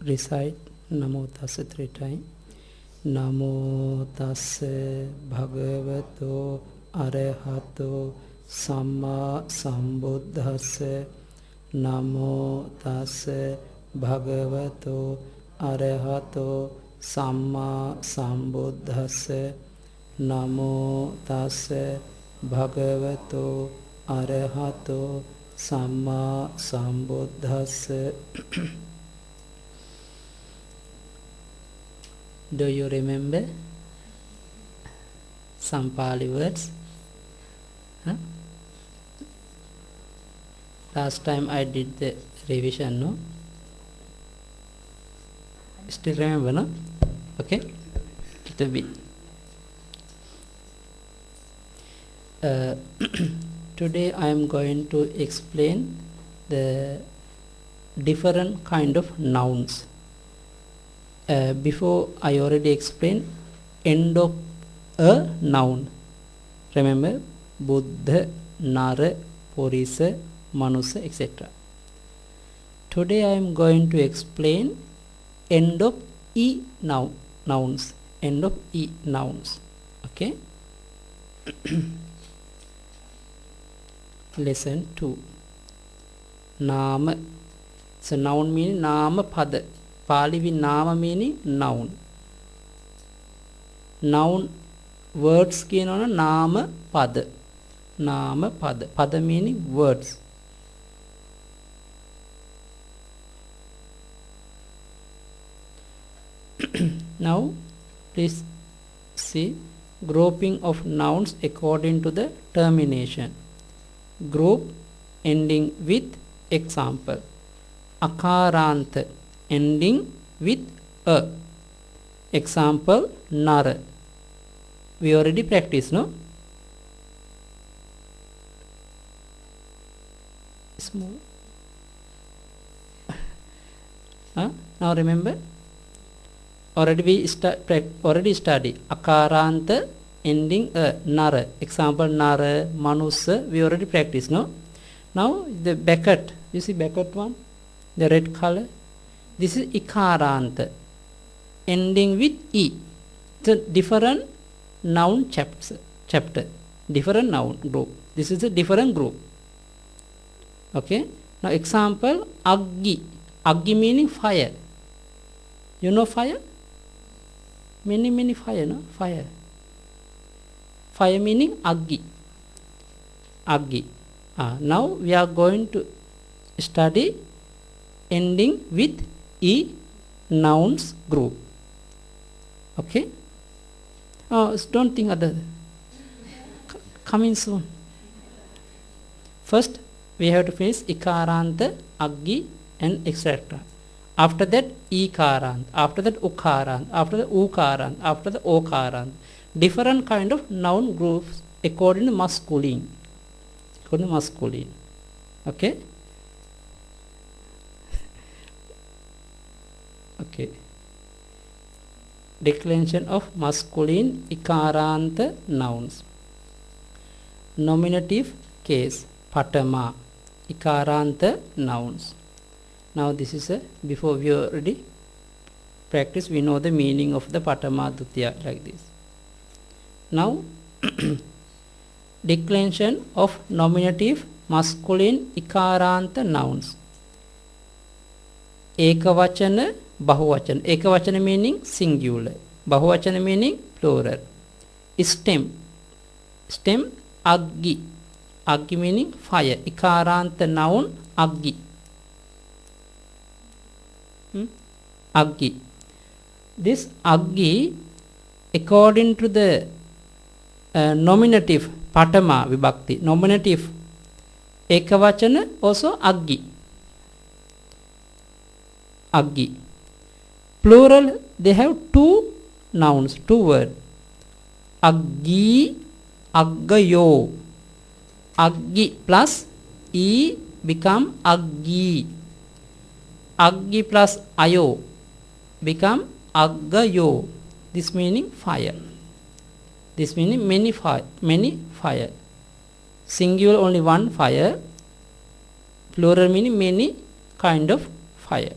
recite Namo Tassa 3 times. Namo Tassa Bhagavato Arahato Samma Sambuddhassa. Namo Tassa Bhagavato Arahato Samma Sambuddhassa. Namo Tassa Bhagavato Arahato Samma Sambuddhassa. Do you remember some Pali words? Huh? Last time I did the revision, no? Still remember, no? Okay? Little bit. Today I am going to explain the different kind of nouns. Before I already explained end of a noun. Remember Buddha, Nara, Purisa, Manusa, etc. Today I am going to explain end of e nouns. End of e nouns. Okay. Lesson 2. Nama. So noun meaning nama pada. Pali with nama meaning noun. Noun words කියනවනේ නාම පද. නාම පද. පද meaning words. Now please see grouping of nouns according to the termination. Group ending with example. Akaranta ending with a. Example Nara. We already practiced, no? Small. Now remember. Already we study. Akaranta ending a. Nara. Example Nara, Manusa. We already practiced, no? Now the bracket. You see bracket one? The red color. This is Ikaranta ending with E. It's a different noun chapter. Different noun group. This is a different group. Okay. Now example Aggi. Aggi meaning fire. You know fire? Many fire, no? Fire. Fire meaning Aggi. Aggi. Now we are going to study ending with E nouns group. Okay? Don't think other. Coming soon. First, we have to finish Ikaranta, Aggi, and etc. After that, Ikarant. After that, Ukarant. After that, Ukarant. After that, Okarant. Different kind of noun groups according to masculine. According to masculine. Okay? Okay. Declension of masculine Ikaranta nouns. Nominative case Patama. Ikaranta nouns. Now this is before we already practice, we know the meaning of the Patama Dutiya like this. Now declension of nominative masculine Ikaranta nouns. Ekavachana, Bahuvachana. Ekavachana meaning singular. Bahuvachana meaning plural. Stem. Stem Aggi. Aggi meaning fire. Ikaranta noun Aggi. Aggi. This Aggi according to the nominative Patama Vibhakti. Nominative Ekavachana also Aggi. Aggi. Plural, they have two nouns, two words. Aggi, Aggayo. Aggi plus E become Aggi. Aggi plus Ayo become Aggayo. This meaning fire. This meaning many fire. Singular only one fire. Plural meaning many kind of fire.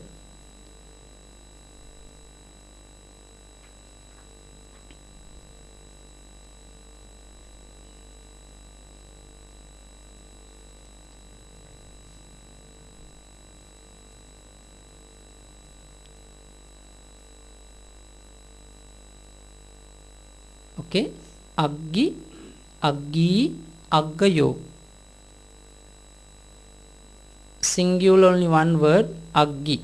Okay, aggi, aggi, aggayo. Singular only one word, aggi.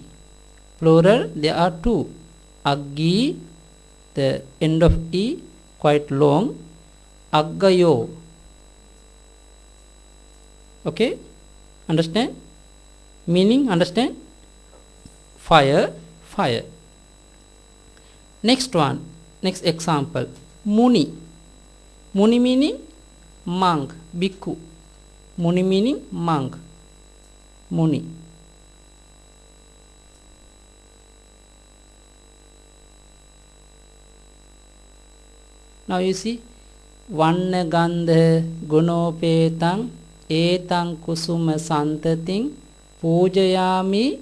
Plural there are two. Aggi, the end of e quite long. Aggayo. Okay, understand? Meaning understand? Fire, fire. Next one, next example. Muni. Muni meaning monk, bhikkhu. Muni meaning monk. Muni. Now you see, Vanna gandha gunopetang etang kusuma santating pujayami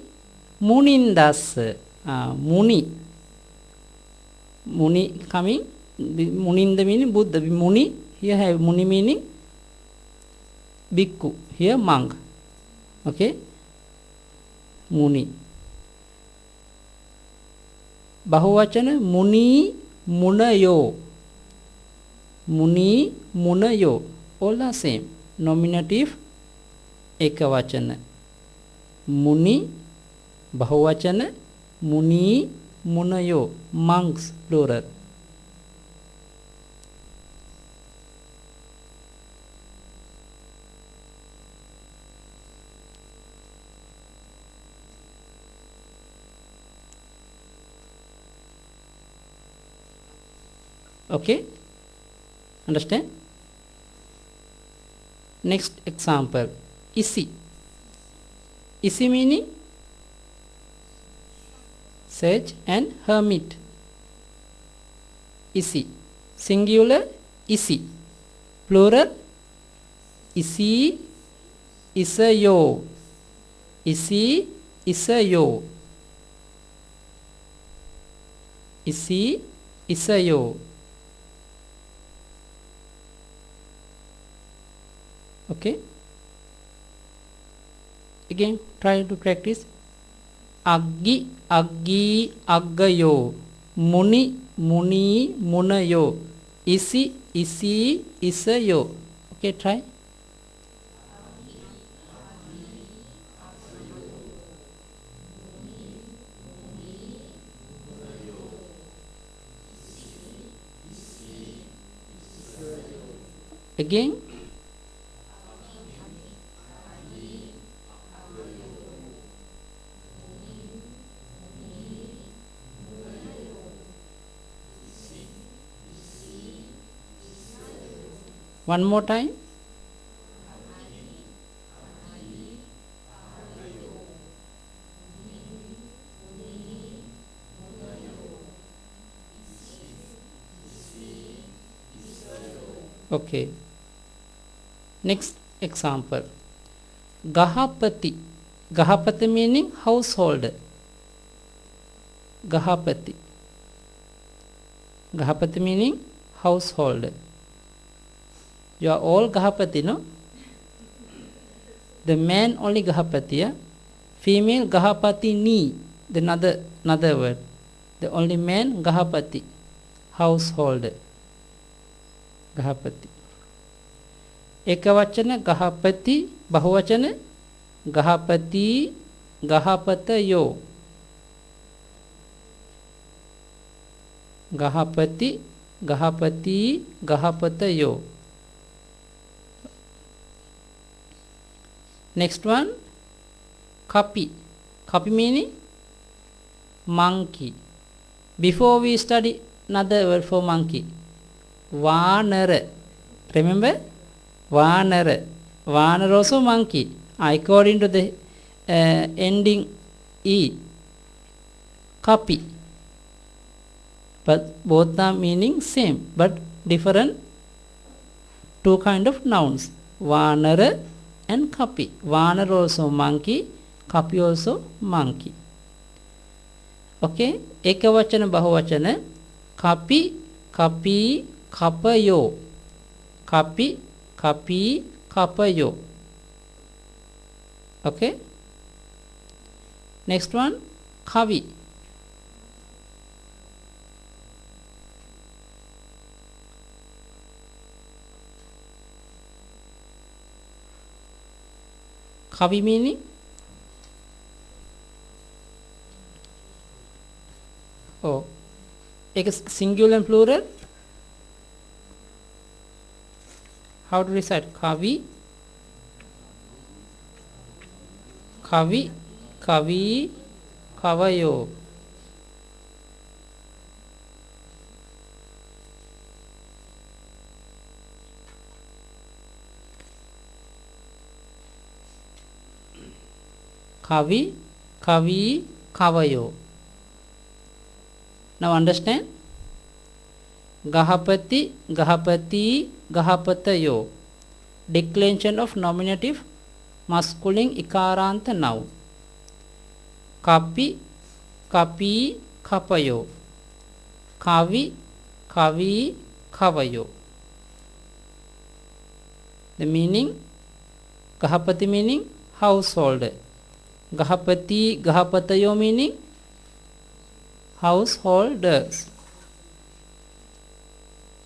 munindas. Muni. Muni coming. Muninda meaning Buddha. Muni. Here have Muni meaning bhikkhu. Here monk. Okay. Muni. Bahuvachana Muni Munayo. Muni Munayo. All are same. Nominative Ekavachana. Muni Bahuvachana Muni Munayo. Monks plural. Okay, understand? Next example, isi. Isi meaning sage and hermit. Isi. Singular, isi. Plural, isi, isayo. Isi, isayo. Isi, isayo. Okay, again try to practice. Aggi, aggi, aggayo. Muni, muni, munayo. Isi, isi, isayo. Okay, try. Again. One more time. Okay. Next example. Gahapati. Gahapati meaning household. Gahapati. Gahapati meaning household. You are all Gahapati, no? The man only Gahapati, yeah? Female Gahapati ni, the another word. The only man Gahapati, household. Gahapati. Ekavachana Gahapati, Bahuvachana Gahapati, Gahapatayo. Gahapati, Gahapati, Gahapatayo. Next one, Kapi. Kapi meaning monkey. Before we study another word for monkey, Vanara. Remember? Vanara. Vanara also monkey. According to the ending E. Kapi. But both are meaning same, but different two kind of nouns. Vanara and Kapi. Vanara also monkey, Kapi also monkey. Okay, Ekavachana Bahuvachana. Kapi, Kapi, Kapayo. Kapi, Kapi, Kapayo. Okay. Next one, Kavi. Kavi meaning? Oh, एक singular and plural. How to recite? Kavi, kavi, kavi, kavayo. Kavi, kavi, kavayo. Now understand? Gahapati, gahapati, gahapatayo. Declension of nominative masculine ikaranta noun. Kapi, kapi, kapayo. Kavi, kavi, kavayo. The meaning? Gahapati meaning household. Gahapati, gahapatayo meaning householders.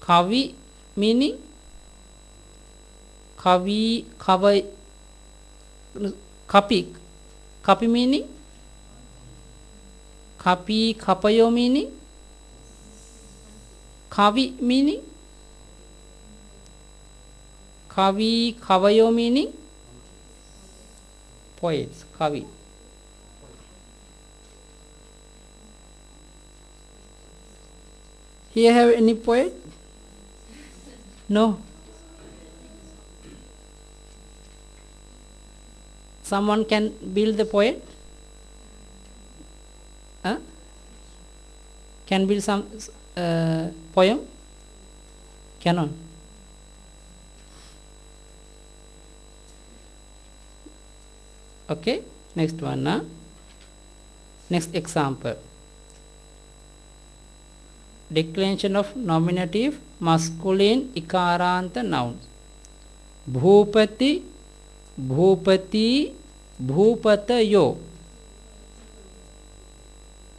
Kavi meaning kavi, kavai, kapi, kapi meaning kapi, kapayo meaning kavi meaning kavi, kavayo meaning poets, kavi. Here have any poet? No. Someone can build the poet? Huh? Can build some poem? Cannot. Okay, next one. Next example. Declension of nominative masculine ikaranta nouns. Bhupati, bhupati, bhupatayo.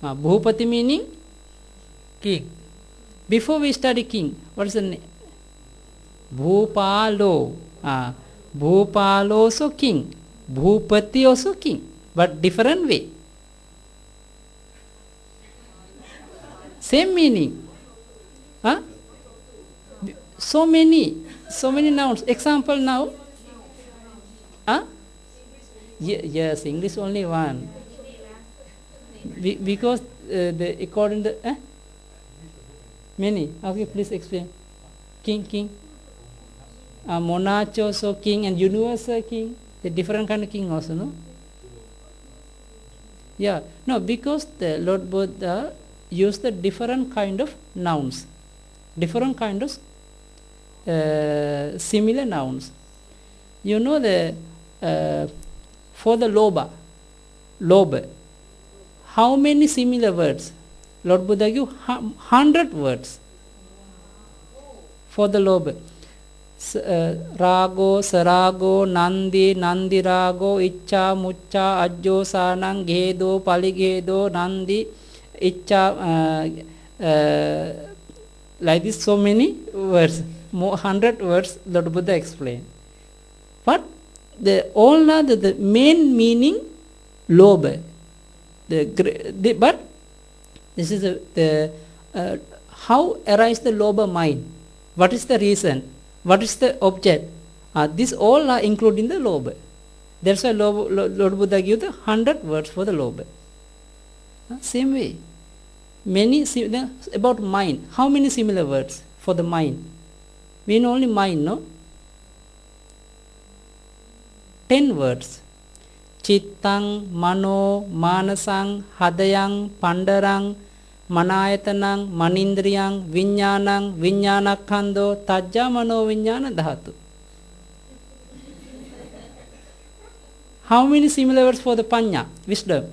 Bhupati meaning king. Before we study king, what is the name? Bhupalo. Bhupalo also king. Bhupati also king. But different way. Same meaning. So many nouns. Example now. Yes, English only one. Because according to many. Okay, please explain. King. Monarch also king and universal king. A different kind of king also, no? Yeah. No, because the Lord Buddha used the different kind of nouns. Different kind of similar nouns. You know for the loba, how many similar words? Lord Buddha gave 100 words for the loba. Rago, sarago, nandi, nandirago, icha, mucha, ajjo, sanang, gedo, paligedo, nandi, icha, like this so many words, 100 words Lord Buddha explained. But the main meaning loba. But this is how arise the loba mind? What is the reason? What is the object? This all are included in the loba. That's why Lord Buddha gave the 100 words for the loba. Same way. Many about mind. How many similar words for the mind? We know only mind, no? 10 words. Chittang, mano, manasang, hadayang, pandarang, manayatanang, manindriyang, vinyanang, vinyanakkhando, tajja mano vinyana dhatu. How many similar words for the panya? Wisdom.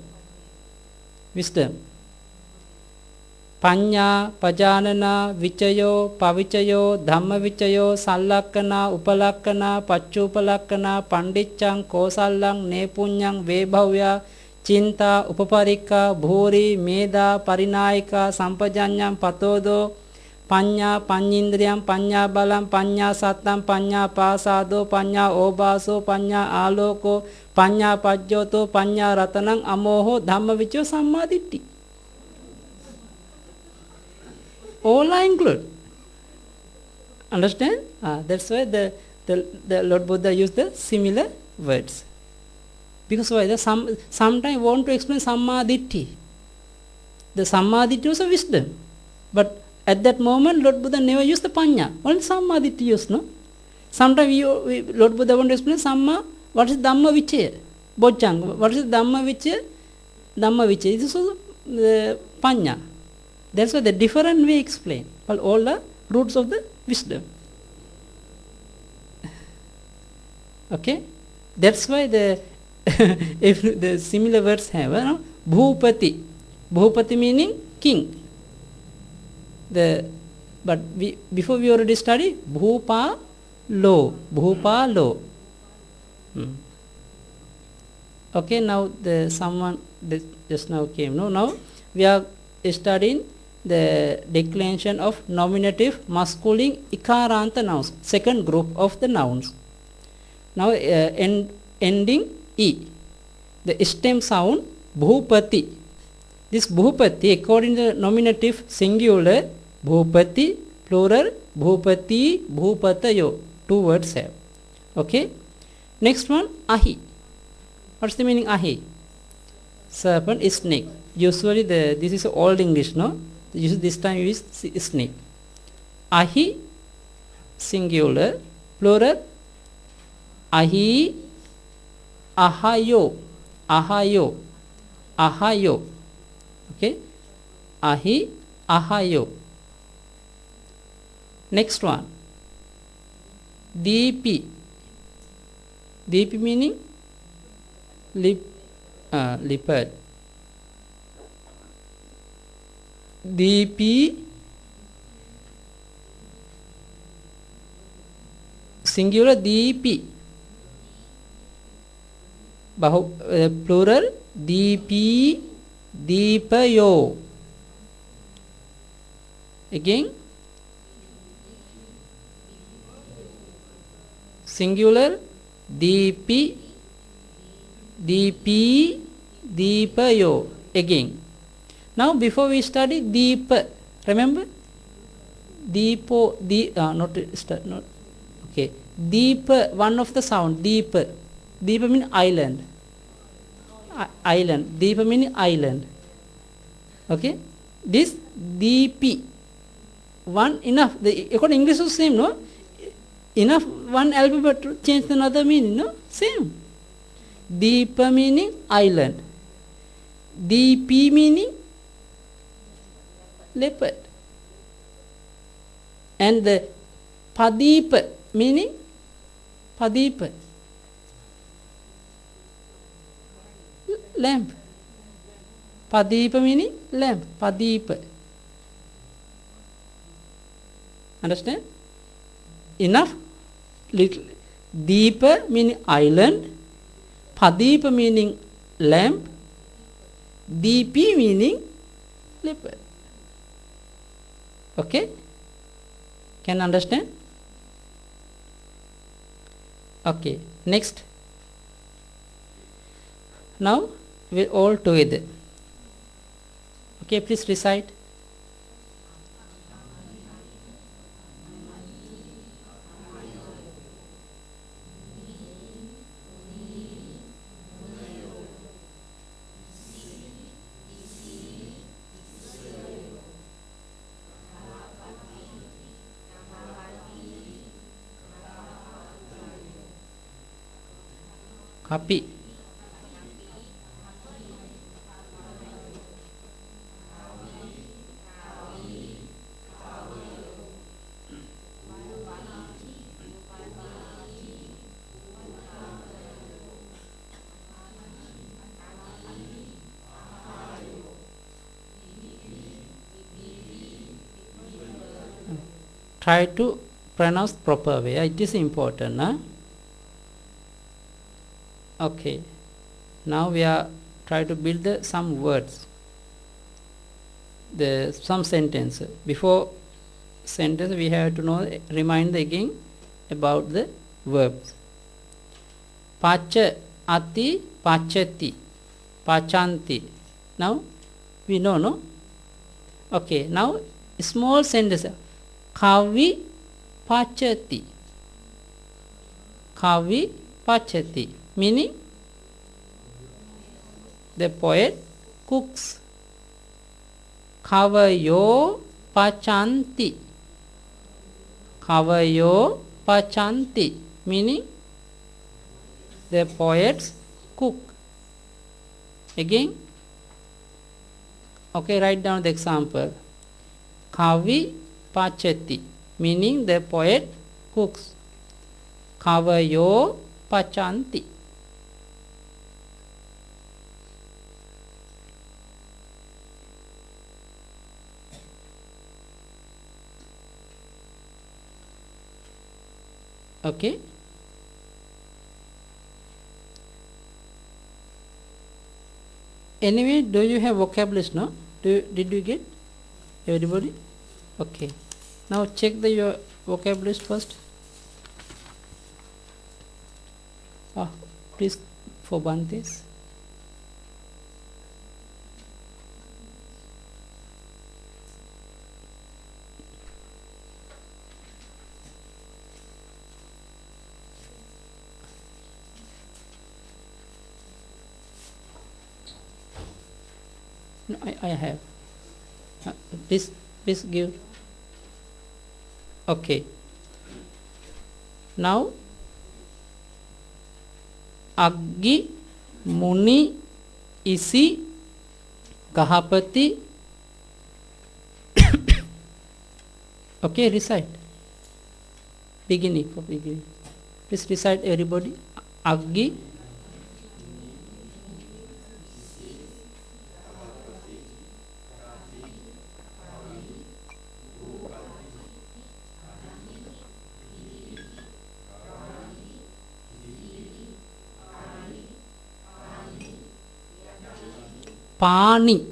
Panya, pajanana, vichayo, pavichayo, dhamma vichayo, sallakkana, upalakkana, pachupalakkana, pandiccang, kosallang, nepunyang, vebhavya, cinta, upaparika, bhuri, meda, parinayika, sampajanyam, patodo, panya, panyindriyam, panya balam, panya sattam, panya pasado, panya obaso, panya aloko, Panya pajjoto panya ratanang amoho dhamma vichyo sammaditthi. All are included. Understand? That's why the Lord Buddha used the similar words. Because why? Sometimes want to explain sammaditthi. The sammaditthi was a wisdom. But at that moment, Lord Buddha never used the panya. Only sammaditthi used, no? Sometimes Lord Buddha want to explain samma, what is dhamma vichaya? Bojjhanga. What is dhamma vichaya? Dhamma vichaya. This is also the panya. That's why the different way explain. But all the roots of the wisdom. Okay? That's why if the similar words have, bhupati. Bhupati meaning king. Before we already studied, bhupa lo. Okay, now someone just now came. No, now we are studying the declension of nominative masculine ikaranta nouns, second group of the nouns. Now ending e, the stem sound bhupati. This bhupati, according to the nominative singular, bhupati, plural, bhupati, bhupatayo. 2 words have. Okay. Next one, ahi. What's the meaning ahi? Serpent is snake. Usually this is old English, no? This time you use snake. Ahi, singular, plural, ahi, ahayo. Okay, ahi, ahayo. Next one, dipi. Dipi meaning leopard. Dipi, singular dipi. Plural dipi, dipayo. Again, singular dipi, dipayo. Again. Now before we study deepa, remember? Deepo, not okay. Deepa, one of the sound, deepa. Deepa means island. Island. Deepa means island. Okay. This deepi, one enough. According English is same, no? Enough one alphabet to change another meaning, no? Same. Deepa meaning island. Deepi meaning leopard. And the padipa meaning padipa, lamp. Padipa meaning lamp. Padipa. Understand? Enough? Little. Deepa meaning island. Padipa meaning lamp. Deepi meaning leopard. Okay? Can you understand? Okay. Next. Now we're all together. Okay, please recite. Kapi. Try to pronounce proper way. It is important, huh? Okay. Now we are try to build some words. Some sentence. Before sentence, we have to remind again about the verbs. Pacha ati pachati, pachanti. Now we know, no? Okay, now small sentence. Kavi pachati. Kavi pachati. Meaning the poet cooks. Kavayo pachanti. Kavayo pachanti. Meaning the poets cook. Again, okay, write down the example. Kavi pachati, meaning the poet cooks. Kavayo pachanti. Okay. Anyway, do you have vocabularies? No? Did you get everybody? Okay. Now check your vocabularies first. Please for Bantes. No, I have. Please give. Okay. Now, Aggi, Muni, Isi, Kahapati. Okay, recite. Beginning. Please recite everybody. Aggi, Pani,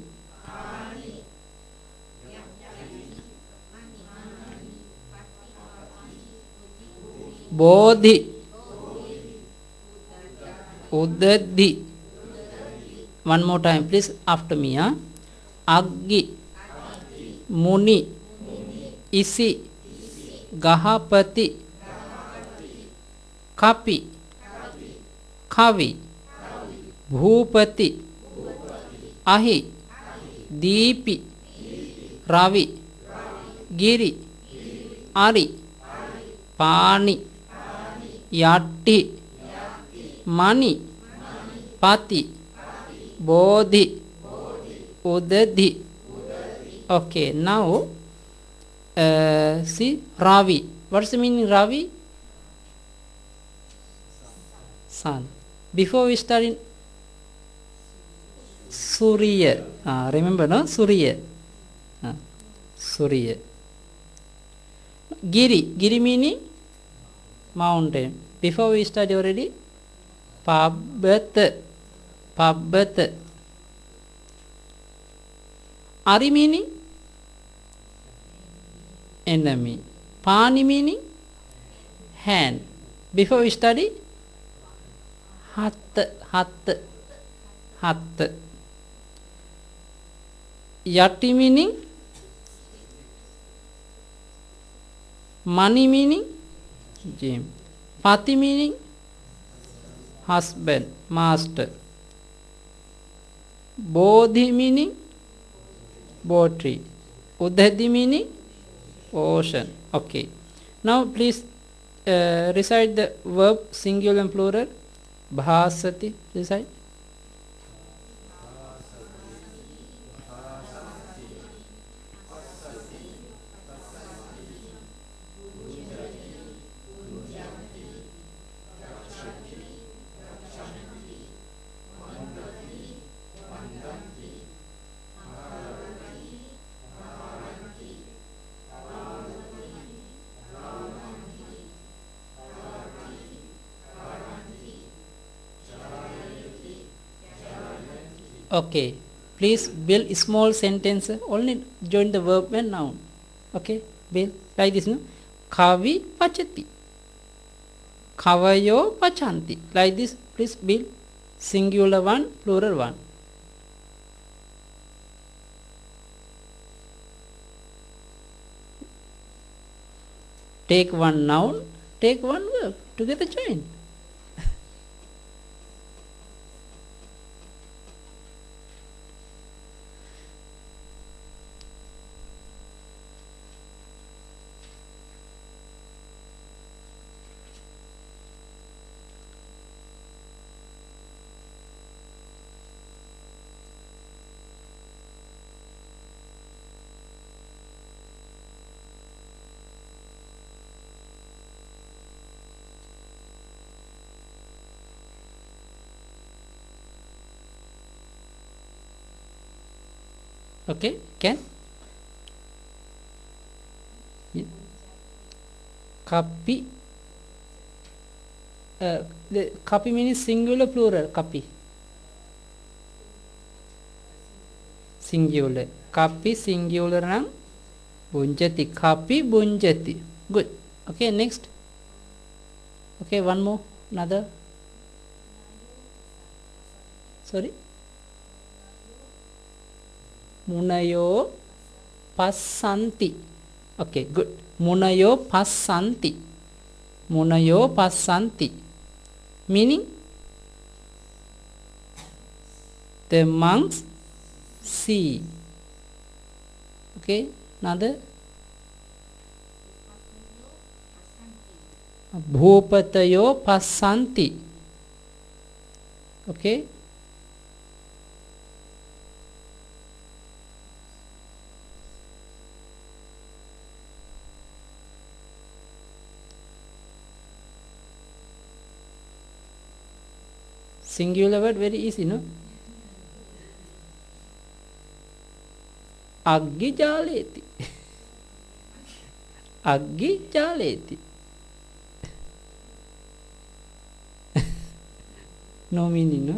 Bodhi, Udadi. One more time, please, after me. Aggi, Muni, Isi, Gahapati, Kapi, Kavi, Bhupati, Ahi, Deepi, Ravi, Giri, Ari, Pani, Yatti, Mani, Pati, Bodhi, Udadi. Okay, now see Ravi. What's the meaning Ravi? Sun. Before we start in Surya. Remember, no? Surya. Surya. Giri. Giri meaning mountain. Before we study already, Pabbat. Pabbat. Ari meaning enemy. Pani meaning hand. Before we study, Hat. Hat. Hat. Yati meaning money meaning gem. Pati meaning husband, master. Bodhi meaning tree. Udhadi meaning ocean. Okay. Now please recite the verb singular and plural. Bhasati. Recite. Okay, please build small sentence. Only join the verb and noun. Okay, build like this. No, Kavi pachati. Kavayo pachanti. Like this. Please build. singular one, plural one. Take one noun, take one verb, together join. Okay, can? Yeah. Kapi. The kapi means singular, plural. Kapi. Singular. Kapi singular nang bunjati. Kapi bunjati. Good. Okay, next. Okay, one more. Another. Sorry. Munayo passanti. Okay, good. Munayo passanti. Munayo passanti. Meaning the monks see. Okay, another. Bhupatayo passanti. Okay. Singular word very easy, no? Aggi jaleti. Aggi jaleti. No meaning, no?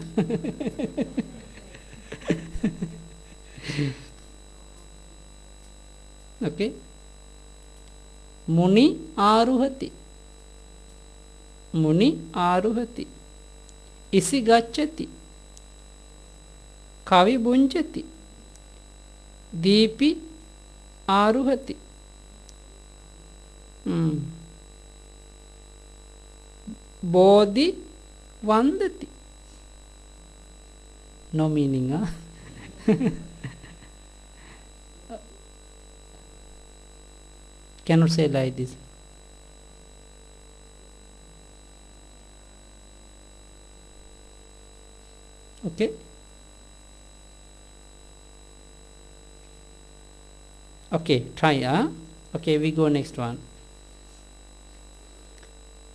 Okay. Muni aruhati. Muni aruhati. Isi gacchati. Kavi bunjati. Deepi aruhati. Bodhi vandati. No meaning, huh? Cannot say like this. Okay. Okay, try. Okay, we go next one.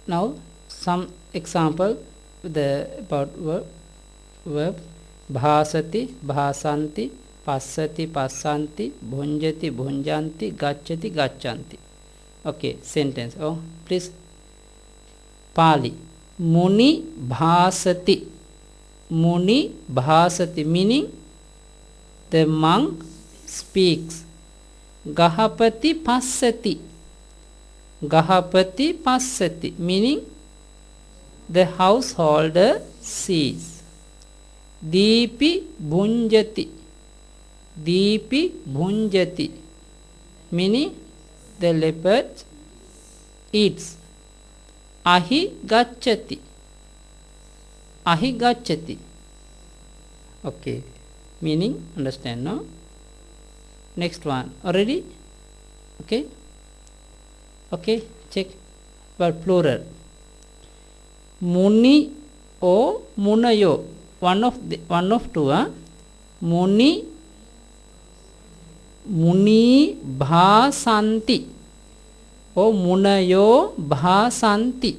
Now some example about verb. Bhasati, bhasanti, passati, passanti, bhunjati, bhunjanti, gacchati, gacchanti. Okay, sentence. Oh, please. Pali. Muni bhasati. Muni bhasati, meaning the monk speaks. Gahapati passati. Gahapati passati, meaning the householder sees. Deepi bhunjati. Deepi bhunjati, meaning the leopard eats. Ahi gacchati. Ahi gacchati. Okay, meaning understand, no? Next one. Already? Okay. Okay, check. But plural. Muni or munayo. One of two. Muni. Muni bhasanti. Or munayo bhasanti.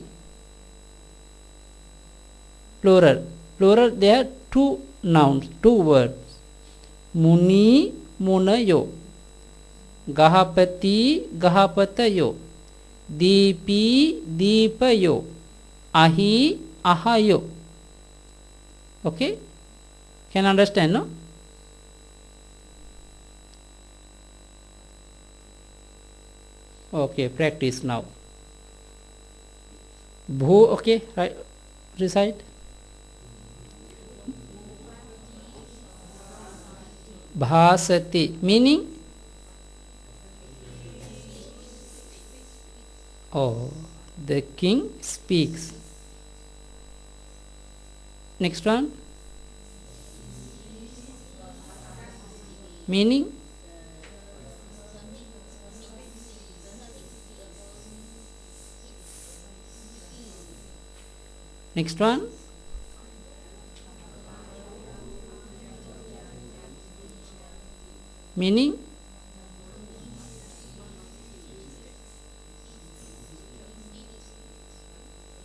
Plural. Plural, there are two nouns, two words. Muni, munayo. Gahapati, gahapatayo. Deepi, deepayo. Ahi, ahayo. Okay? Can understand, no? Okay, practice now. Bhu, okay, right, recite. bhasati meaning oh, the king speaks. Next one, meaning next one, meaning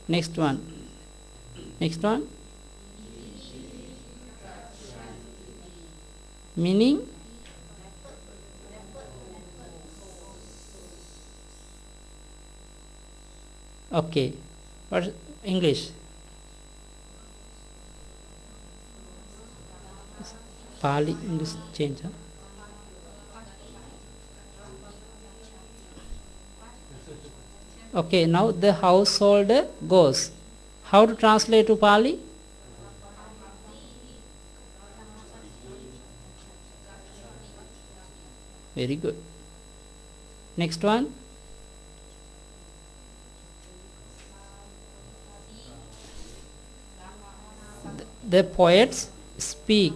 next one, next one, meaning okay, what's English? Pali English change, huh? Okay, now the householder goes. How to translate to Pali? Very good. Next one. The poets speak.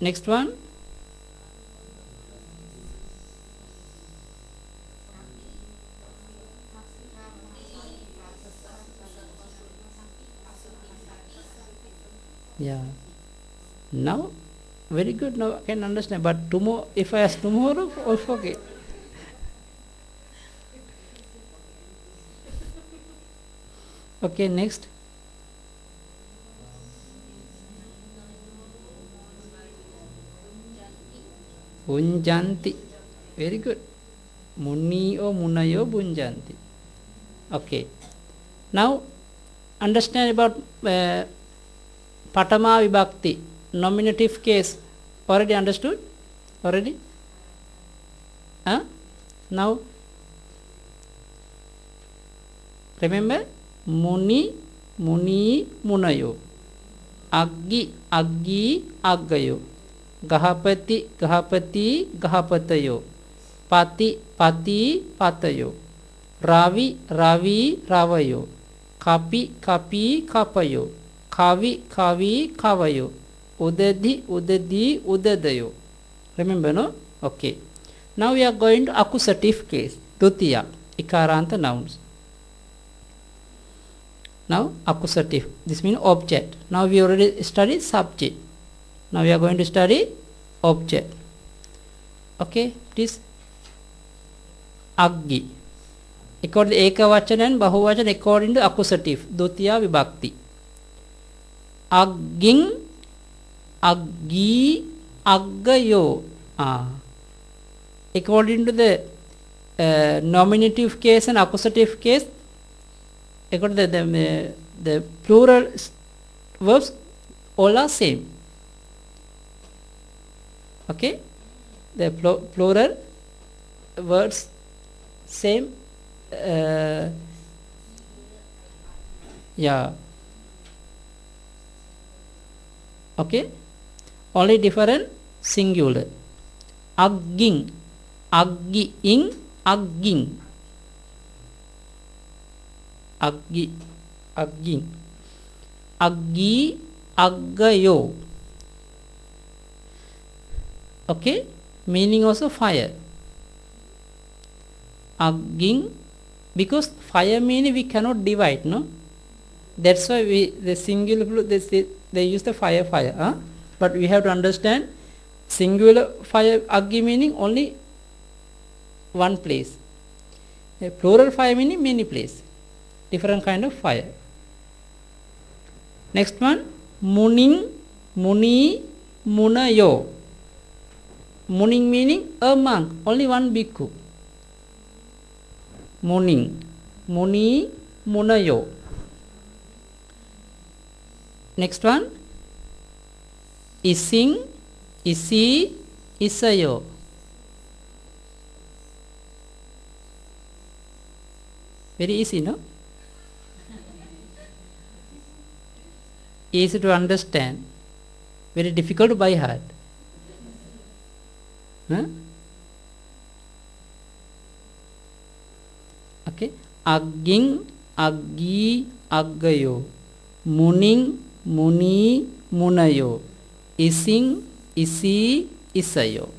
Next one. Yeah. Now, very good. Now I can understand. But tomorrow, if I ask tomorrow, I'll forget. Okay, next. Bunjanti. Very good. Muniyo munayo bunjanti. Okay. Now, understand about Patama Vibhakti, nominative case. Already understood? Already? Huh? Now, remember? Muni, muni, munayo. Aggi, aggi, aggayo. Gahapati, gahapati, gahapatayo. Pati, pati, patayo. Ravi, ravi, ravayo. Kapi, kapi, kapayo. Kavi, kavi, kavayo. Udadi, udadi, udadayo. Remember, no? Okay. Now we are going to accusative case. Dutiya, ikaranta nouns. Now accusative. This means object. Now we already studied subject. Now we are going to study object. Okay, please. Aggi. According to ekavachana and bahuvachana, according to accusative. Dutiya vibhakti. Agging, aggi, aggayo. According to the nominative case and accusative case, according to the plural verbs, all are same. Okay, the plural words same. Yeah. Okay, only different singular. Agging, aggiing, agging. Aggi, agging. Aggi, aggayo. Okay, meaning also fire. Agging, because fire meaning we cannot divide, no? That's why the singular they use the fire, huh? But we have to understand singular fire aggi meaning only one place. A plural fire meaning many places. Different kind of fire. Next one, muning, muni, munayo. Muning meaning a monk, only one bhikkhu. Muning, muni, munayo. Next one, ising, isi, isayo. Very easy, no? Easy to understand, very difficult by heart. Huh? Okay. Agging, aggi, aggayo. Muning, muni, munayo. Ising, isi, isayo.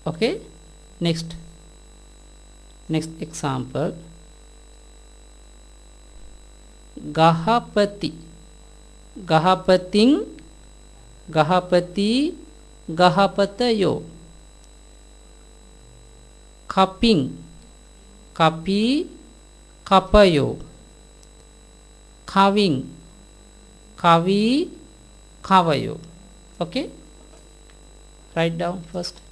Okay. Next example. Gahapati, gahapating, gahapati, gahapatayo. Kaping, kapi, kapayo. Kaving, kavi, kavayo. Okay, write down first.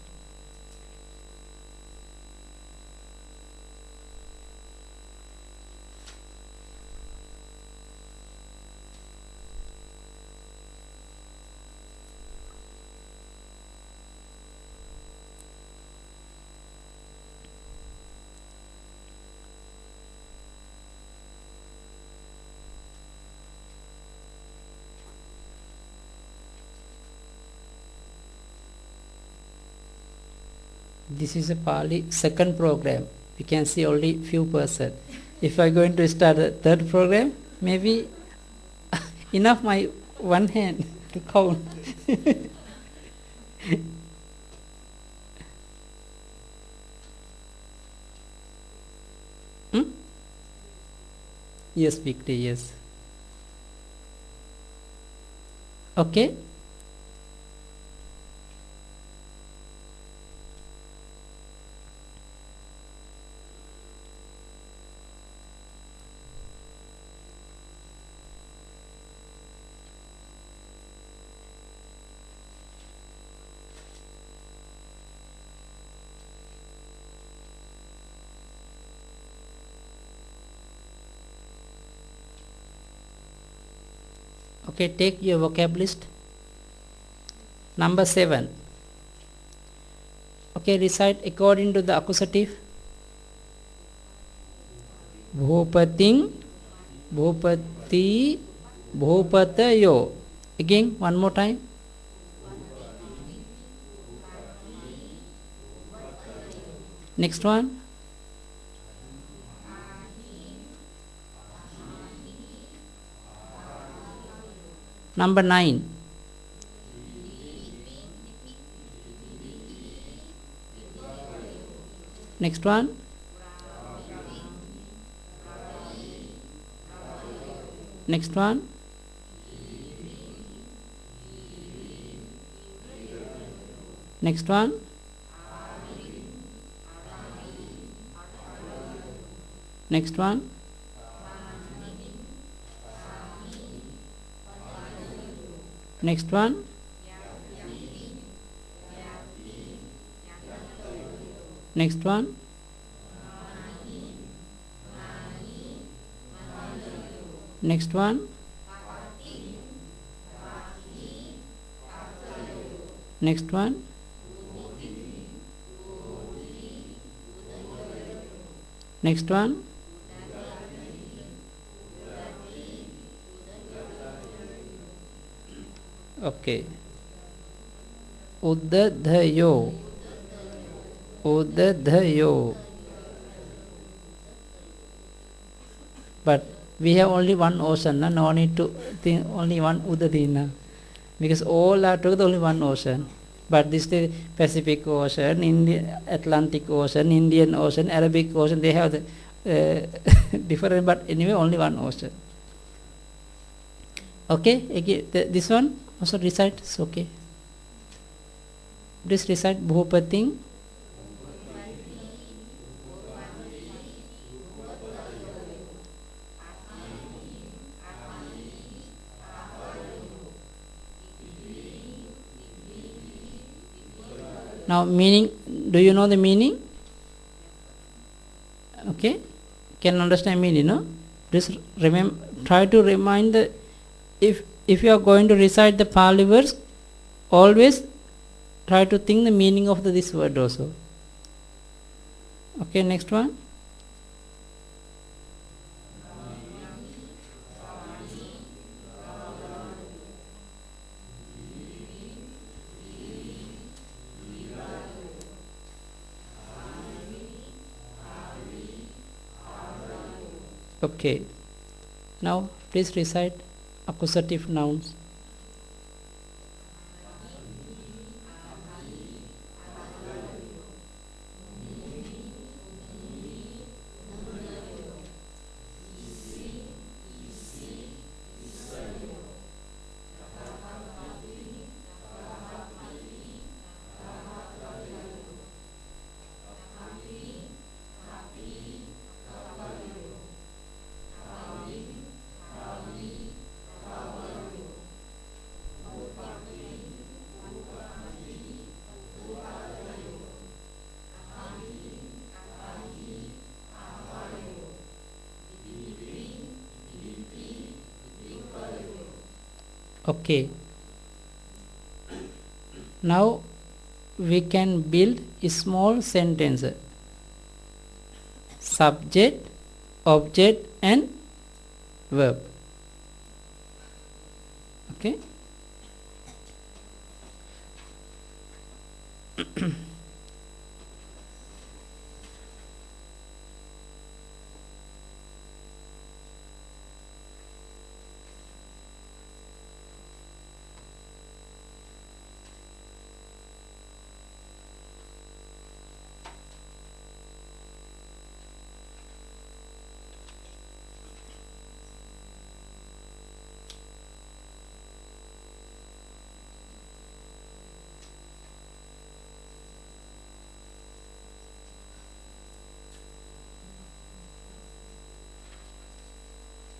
This is a Pali second program. We can see only few person. If I going to start a third program, maybe enough my one hand to count. Yes, Victor, yes. Okay. Okay, take your vocab list. Number 7. Okay, recite according to the accusative. Bhupating, bhupati, bhupatayo. Again, one more time. Next one. Number 9. Next one. Next one. Next one. Next one. Next one. Next one. Next one. Next one. Next one. Okay. Uddadhayo. Uddadhayo. But we have only one ocean, no need to think only one Uddadina, because all are together only one ocean. But this is the Pacific Ocean, Indian, Atlantic Ocean, Indian Ocean, Arabic Ocean. They have the different, but anyway only one ocean. Okay, again, this one also recite. It's okay. Please recite Bhupating. Now meaning, do you know the meaning? Okay, can understand meaning, no? Just remember, try to remind the, if you are going to recite the Pali verse, always try to think the meaning of this word also. Okay, next one. Okay. Now please recite accusative nouns. Okay. Now we can build a small sentence. Subject, object and verb. Okay.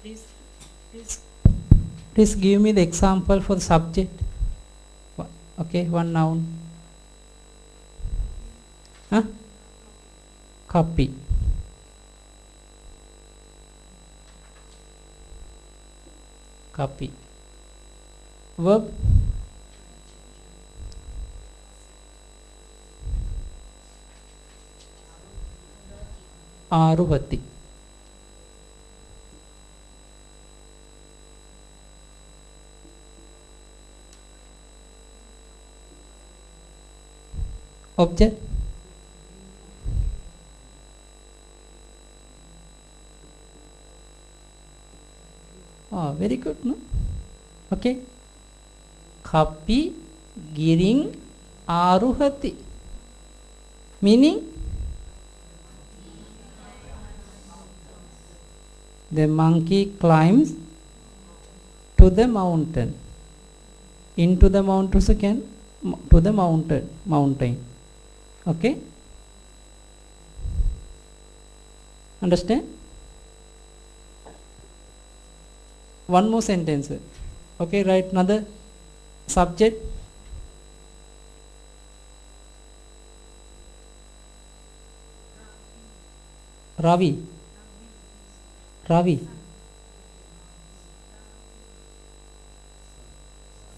Please, please, please give me the example for the subject. Okay, one noun. Huh? Copy. Copy. Verb. Aruvati. Object. Oh, very good, no? Okay. Kapi giring aruhati. Meaning the monkey climbs to the mountain. Into the mountains again, to the mountain. Okay. Understand? One more sentence. Okay, write another subject. Ravi. Ravi.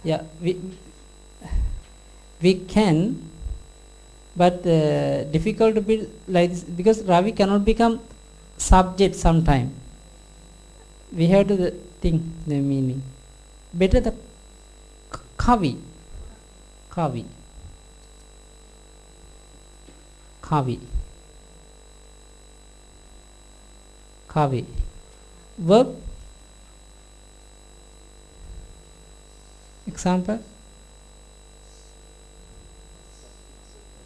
Yeah, we can, but difficult to be like this because Ravi cannot become subject sometime. We have to think the meaning. Better the Kavi. Kavi. Kavi. Kavi. Verb. Example.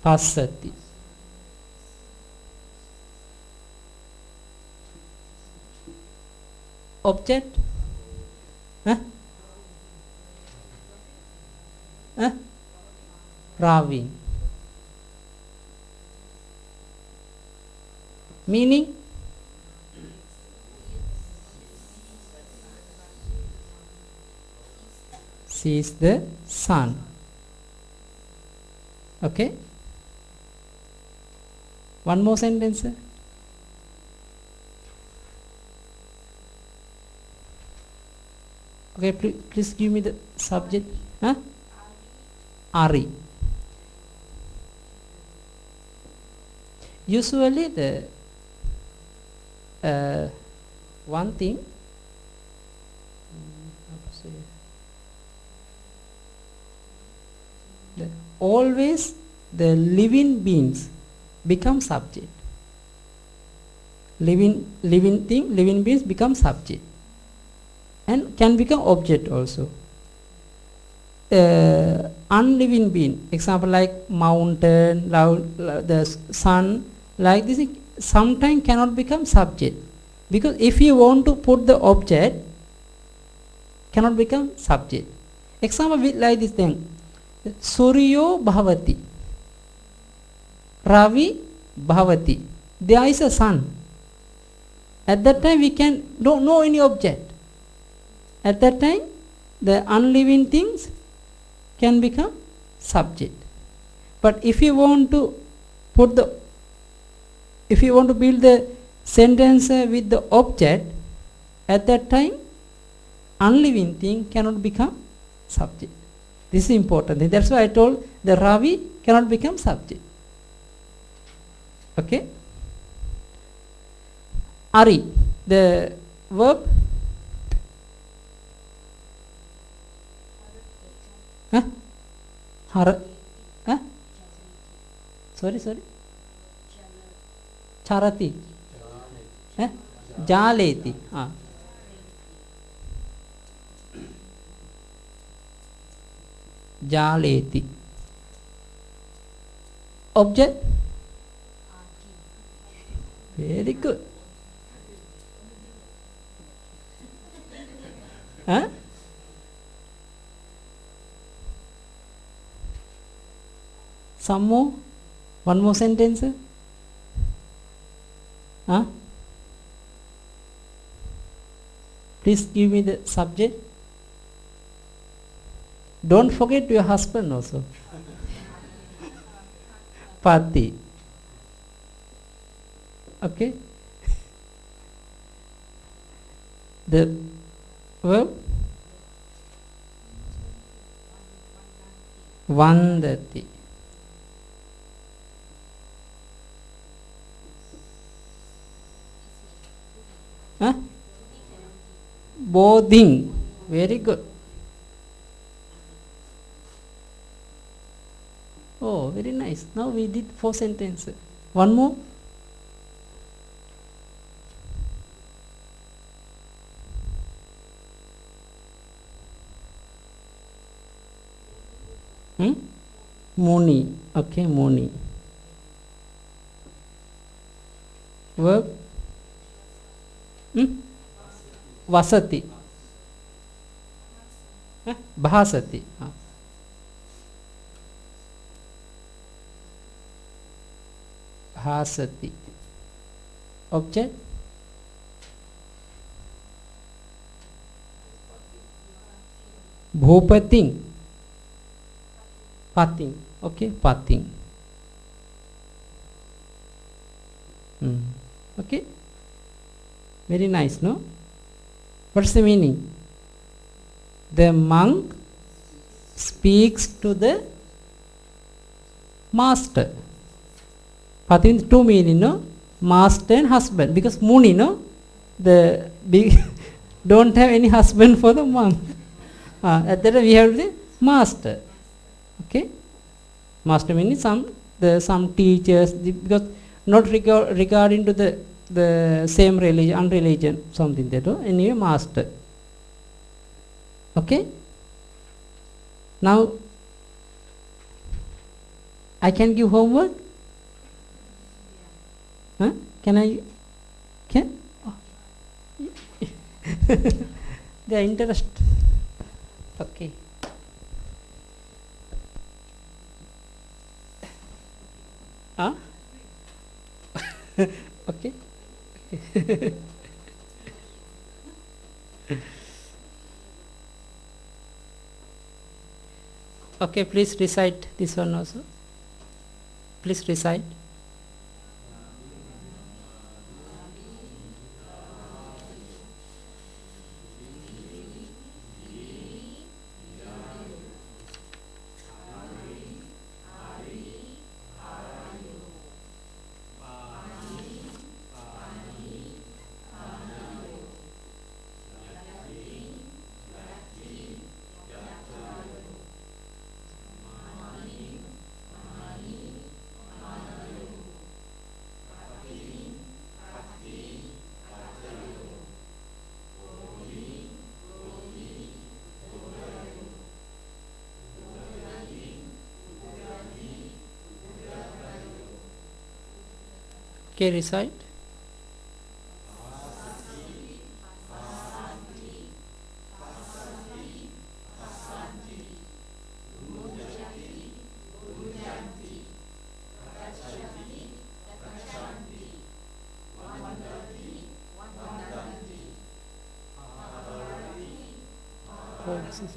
Passati. Object. Huh? Huh? Ravi. Meaning sees the sun. Okay. One more sentence. Okay, please give me the subject. Huh? Ari. Usually the one thing how to say always the living beings become subject. living thing, living beings become subject and can become object also. Unliving being, example like mountain, the sun, like this, sometimes cannot become subject, because if you want to put the object, cannot become subject. Example with like this thing, Suryo Bhavati, Ravi Bhavati. There is a sun. At that time we don't know any object. At that time the unliving things can become subject. But if you want to build the sentence with the object, at that time unliving thing cannot become subject. This is important. That's why I told the Ravi cannot become subject. Okay. Ari, the verb. Huh? Huh? Sorry. Charati. Huh? Jaleti. Jaleti. Object. Very good. Huh? Some more? One more sentence? Huh? Please give me the subject. Don't forget your husband also. Pati. Okay. The verb Vandati. Huh? Bodhing. Very good. Oh, very nice. Now we did 4 sentences. One more. Muni. Okay, Muni. Verb. Vasati. Bhasati. Bhasati. Object. Bhupating. Pating. Okay, pating. Okay. Very nice, no? What's the meaning? The monk speaks to the master. Pati means 2 meaning, no? Master and husband. Because Muni, no? The big don't have any husband for the monk. At that time we have the master. Okay? Master means some teachers, because not regarding to the same religion, unreligion, something that. Anyway, master. Okay? Now I can give homework. Huh? Can I? Can? Oh. They are interested. Okay. Huh? Okay. Okay, please recite this one also. Please recite. Okay, recite. Coexist.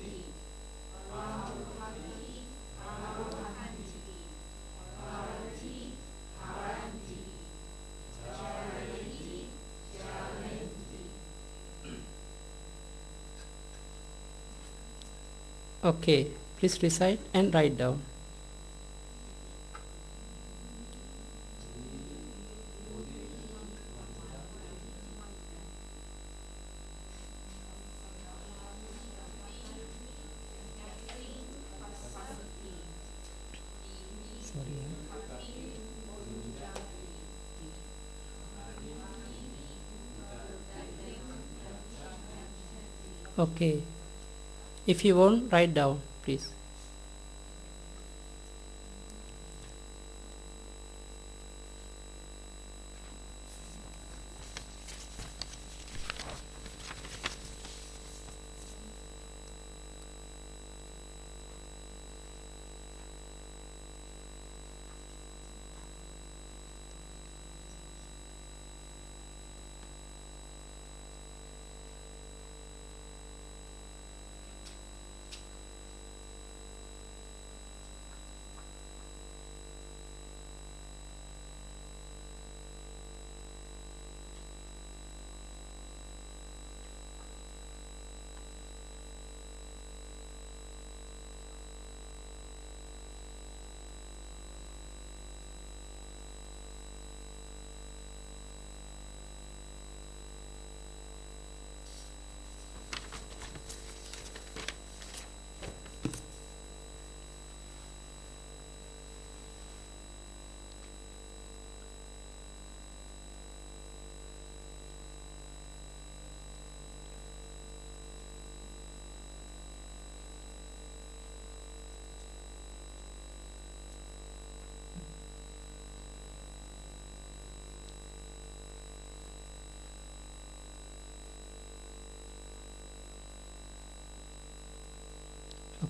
Okay, please recite and write down. Sorry. Okay, if you want, write down, please.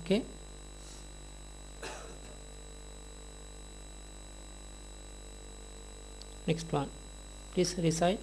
Okay. Next one. Please recite.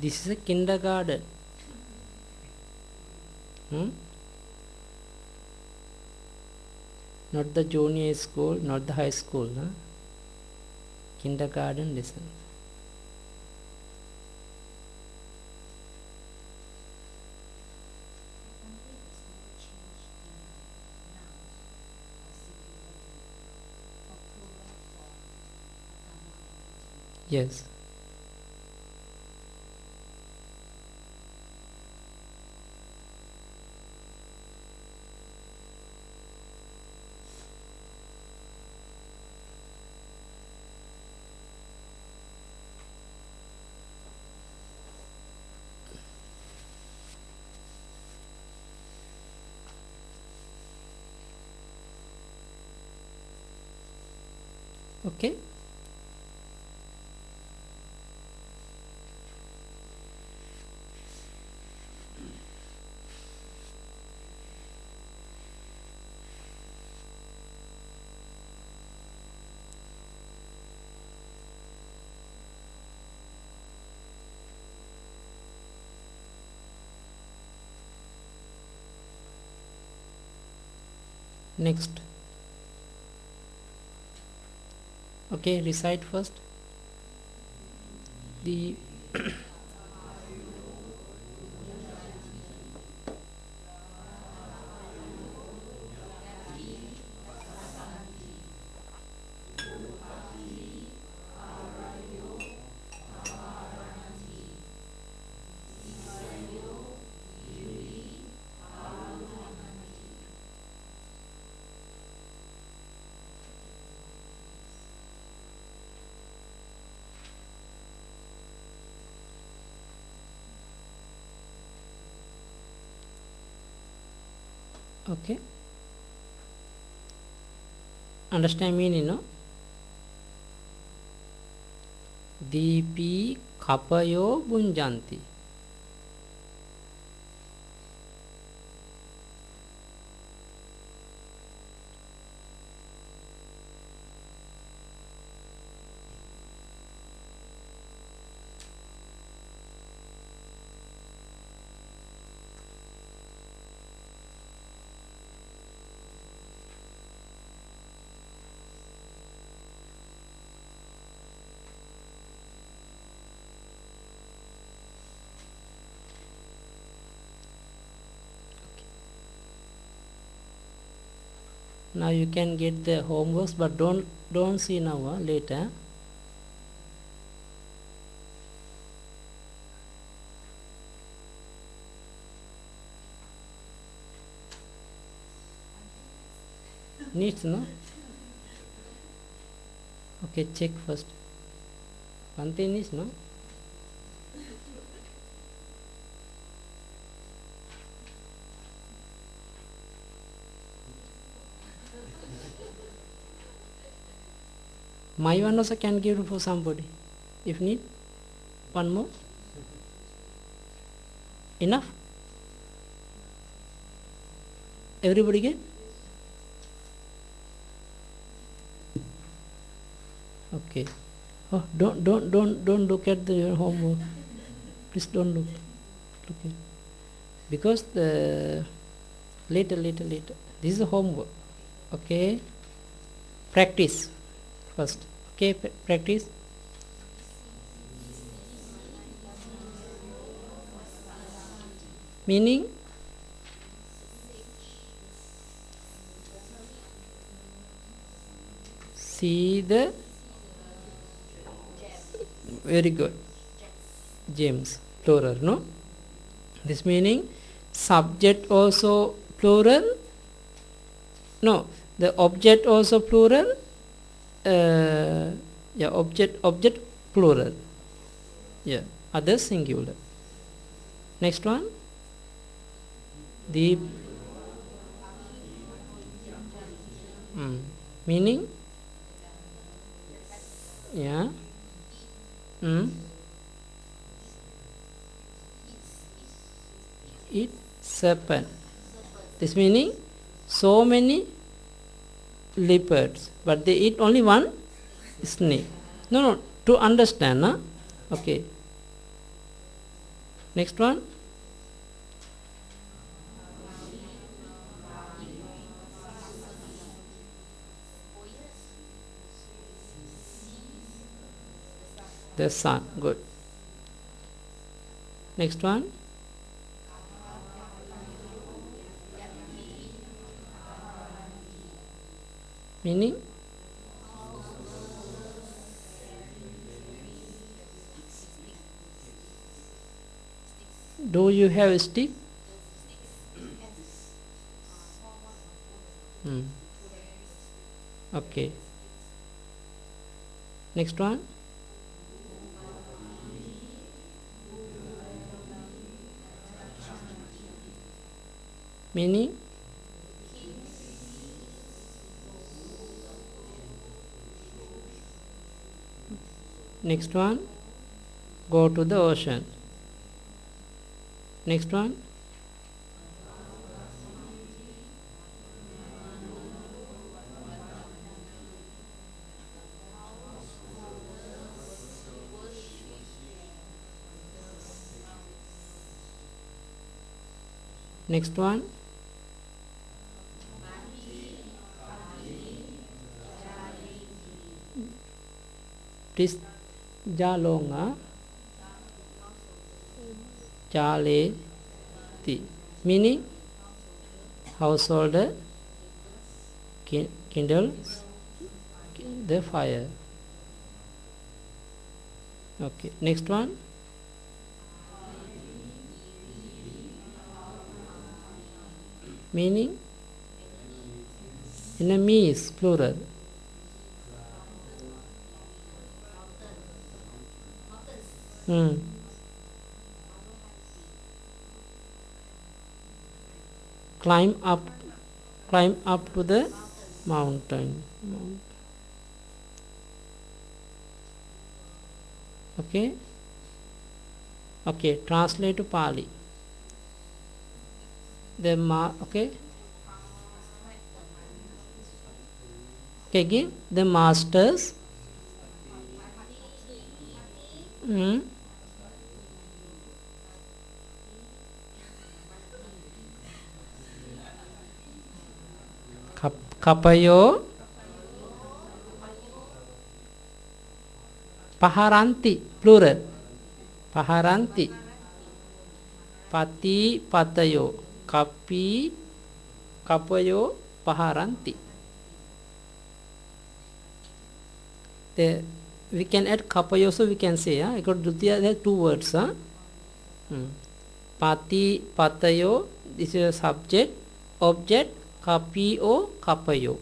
This is a kindergarten. Not the junior school, not the high school. Kindergarten lesson. Yes. Okay. Next. Okay, recite first. The okay. Understand meaning, no? Deepi kapayo bunjanti. Now you can get the homeworks, but don't see now, later. Needs, no? Okay, check first. One thing is, no? My one also can give for somebody. If need, one more. Enough? Everybody get? Okay. Oh, don't look at the homework. Please don't look at, because the later. This is the homework. Okay. Practice first. Okay, practice. Meaning? See the, very good, gems, plural, no? This meaning subject also plural. No, the object also plural. Yeah, object plural. Yeah, other singular. Next one. The meaning? Yeah. Eat serpent. This meaning so many leopards, but they eat only one snake. No, to understand, huh? Okay. Next one. The sun. Good. Next one. Meaning? Do you have a stick? Okay. Next one. Meaning? Next one. Go to the ocean. Next one. Next one. Please, jalonga jaleti. Meaning, householder kindles the fire. Okay, next one. Meaning, enemies, plural. Climb up to the mountain. Okay, translate to Pali. Okay, again, the masters kapayo paharanti, plural. Paharanti. Pati patayo kapayo paharanti. We can add kapayo, so we can say there are two words. Pati patayo, this is a subject, object, kapiyo kapayo.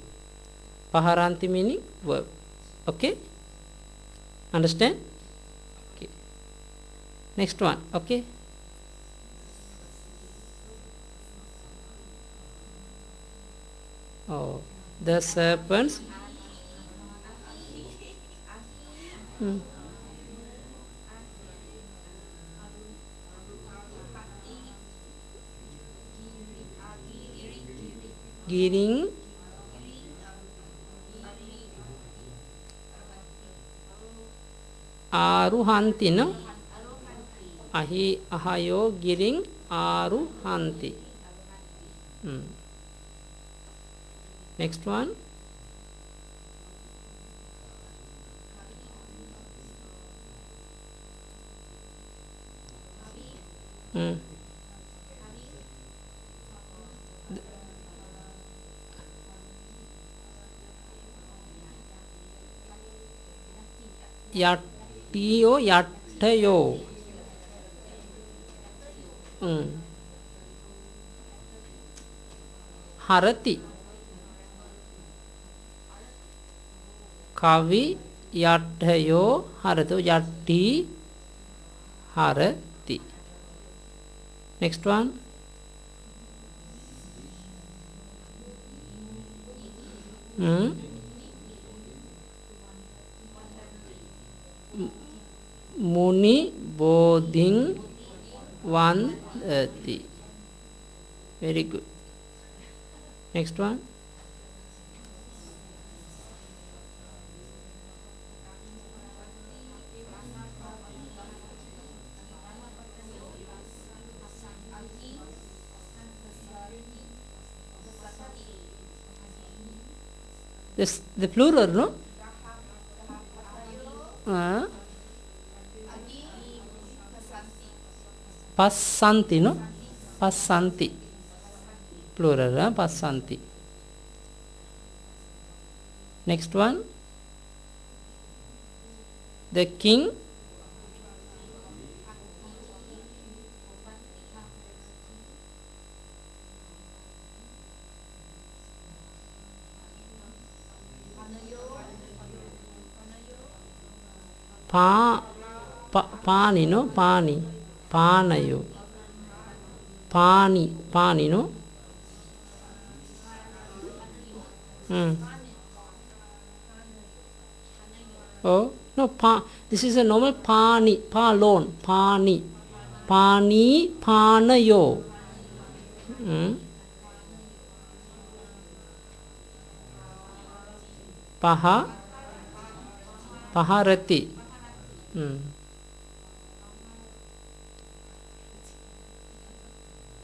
Paharanti meaning verb. Okay, understand? Okay, next one. Okay, the serpents giring aruhanti, no? Ahayo giring aruhanti. Next one. Yatiyo yatayo. Harati. Kavi yatayo harato. Yati harati. Next one. Muni bodhing vandati. Very good. Next one. This the plural, no? Passanti, no? Passanti. Plural, passanti. Next one. The king pani, no? Pani. Panayo. Pani, no? Oh, no, this is a normal pani, palon, pani. Pani, panayo. Paharati.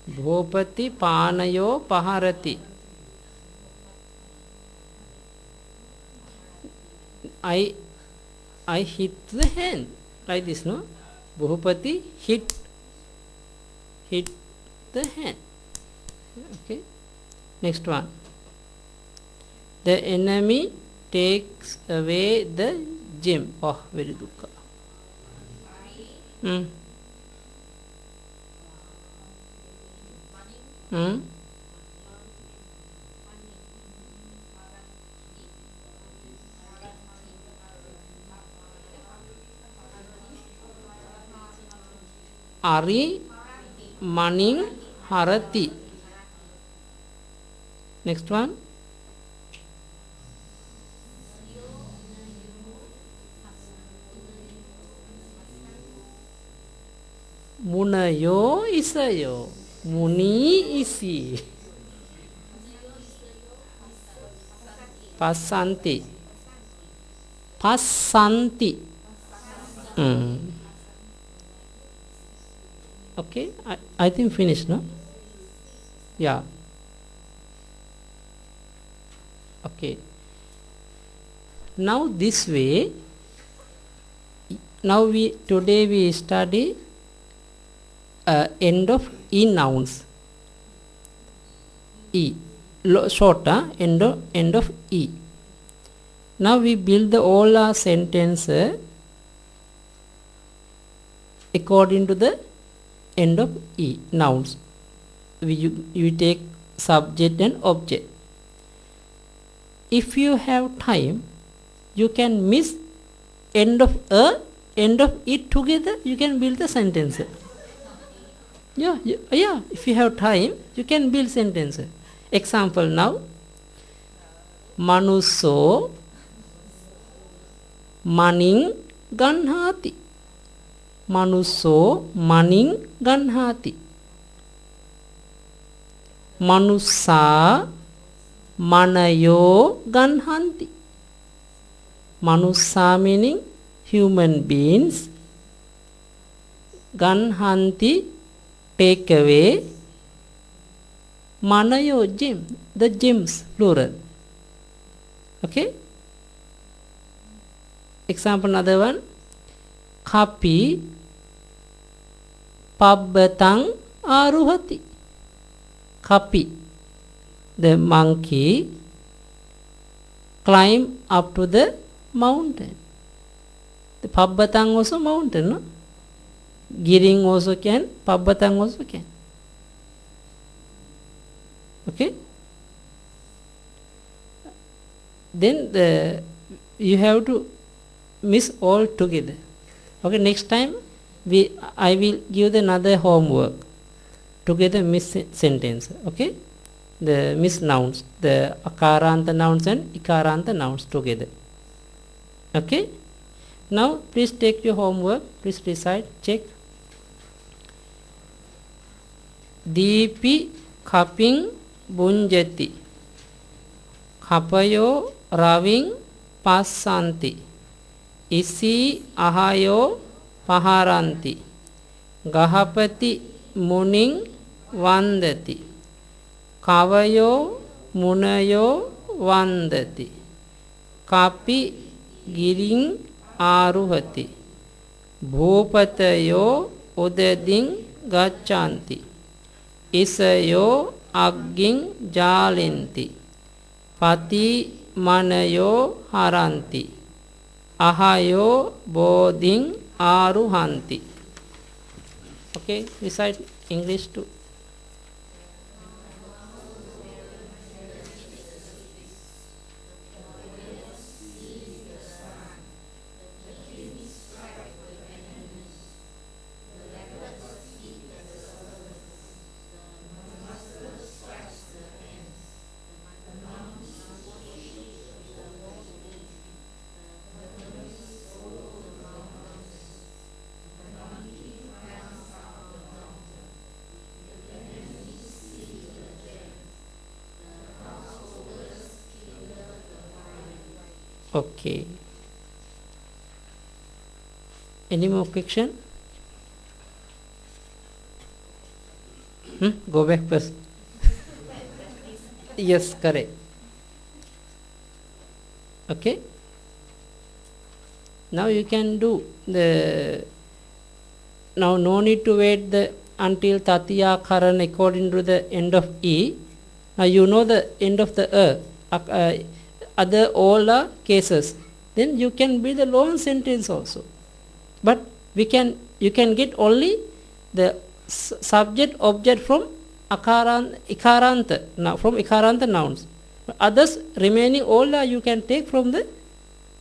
Bhopati panayo paharati. I hit the hand. Like this, no? Bhupati hit the hand. Okay. Next one. The enemy takes away the gem. Oh, very dukkha. Hmm. Hmm. Ari maning harati. Next one. Munayo isayo. Muni isi. Pasanti. Pasanti. Okay, I think finished, no? Yeah. Okay. Now this way, now today we study end of E nouns. E. Short, end of E. Now we build the all our sentence according to the end of E nouns. We take subject and object. If you have time, you can mix end of a, end of it together. You can build the sentence. Yeah. If you have time, you can build sentence. Example now. Manusso maning ganhati. Manusso maning ganhati. Manussa manayo ganhanti. Manussa meaning human beings. Ganhanti take away. Manayo gem, the gems plural. Okay. Example another one. Kapi pabbatang aruhati. Kapi, the monkey, climb up to the mountain. The pabbatang also mountain, no? Giring also can, pabbatang also can. Okay. Then you have to mix all together. Okay. Next time I will give another homework. Together miss sentence. Okay. The miss nouns, the akaranta nouns and ikaranta nouns together. Okay. Now please take your homework. Please recite. Check. Deepi kaping bunjati. Kapayo raving passanti. Isi ahayo paharanti. Gahapati muning vandati. Kavayo munayo vandati. Kapi giring aruhati. Bhupatayo udading gachanti. Isayo agging jalinti. Pati manayo haranti. Ahayo bodhing aruhanti. Okay, recite English too. Okay. Any more question? Go back first. Yes, correct. Okay. now you can do the, now no need to wait the until Tatiya Karan according to the end of E. Now you know the end of the other all are cases. Then you can build the long sentence also. But you can get only the subject object from ikaranta, from ikaranta nouns. Others remaining all are you can take from the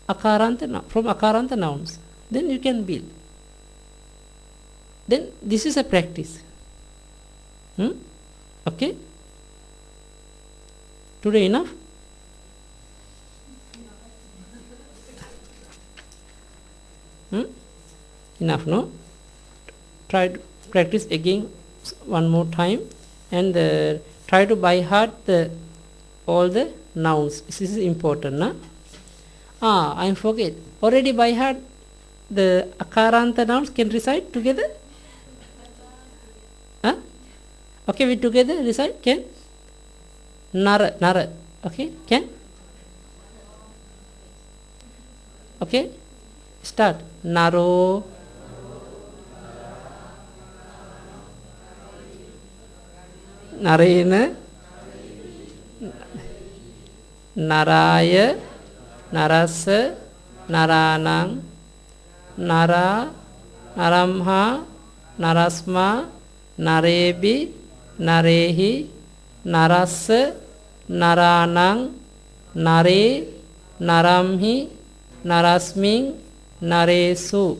akaranta nouns. Then you can build. Then this is a practice. Okay. Today enough. Enough, no? Try to practice again one more time, and try to by heart all the nouns. This is important, na? I forget. Already by heart the akaranta nouns can recite together. Okay, we together recite. Can? Nara. Okay, can? Okay, start. Naro. Narena. Naraya. Narasa. Naranang. Nara. Naramha. Narasma. Narebi. Narehi. Narasa. Naranang. Nare. Naramhi. Narasming. Naresu.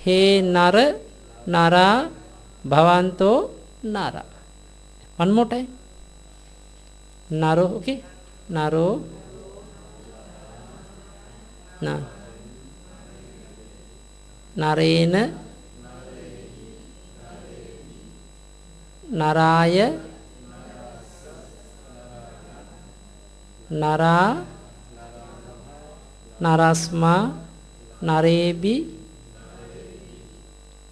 He Nara. Nara. Bhavanto. Nara. One more time. Naro. Okay. Naro. Narena. Naraya. Nara. Narasma. Narebi.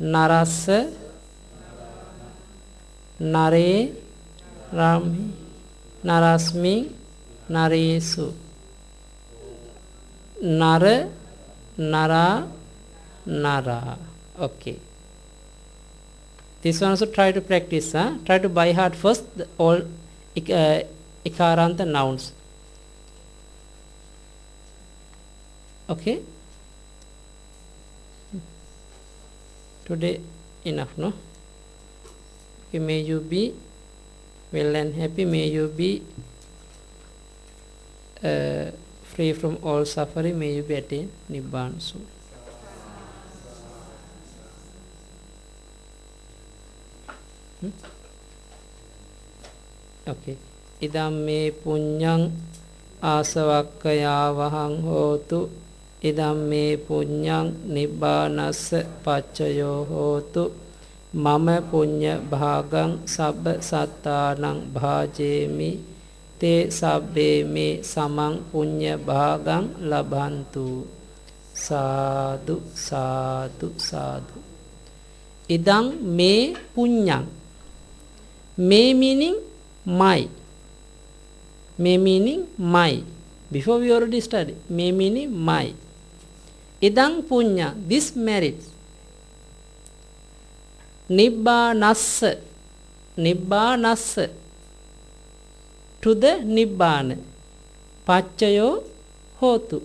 Narasa. Nare. Ramhi. Narasmi. Naresu. Nara. Nara. Nara. Okay. This one also try to practice. Try to by heart first all ikaranta nouns. Okay. Today enough, no? Okay, may you be well and happy. May you be free from all suffering. May you be attain Nibbana soon. Okay. Idam me punyang asavakkayavahang hotu. Idam me punyang nibbanassa paccayo hotu. Mama punya bhagang sabba sattanang bhajemi. Te sabbe me samang punya bhagang labhantu. Sadhu, sadhu, sadhu. Idang me punyang. Me meaning my. Me meaning my. Before we already studied. Me meaning my. Idang punya, this merit. Nibbanassa. Nibbanassa. To the Nibbana. Paccayo hotu.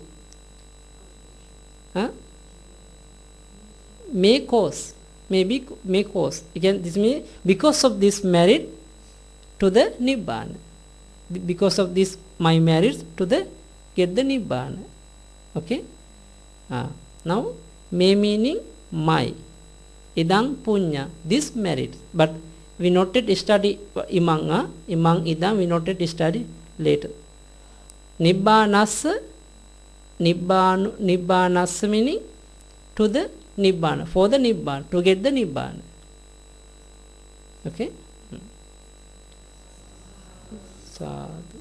May cause. Maybe may cause. Again, this means because of this merit to the Nibbana. Because of this my merit to the get the Nibbana. Okay. Now may meaning my. Idang punya, this merit. But we not yet study imang. Imang idang we not yet study later. Nibbanassa. Nibbanassa meaning to the Nibbana, for the Nibbana, to get the Nibbana. Okay? Sadhu.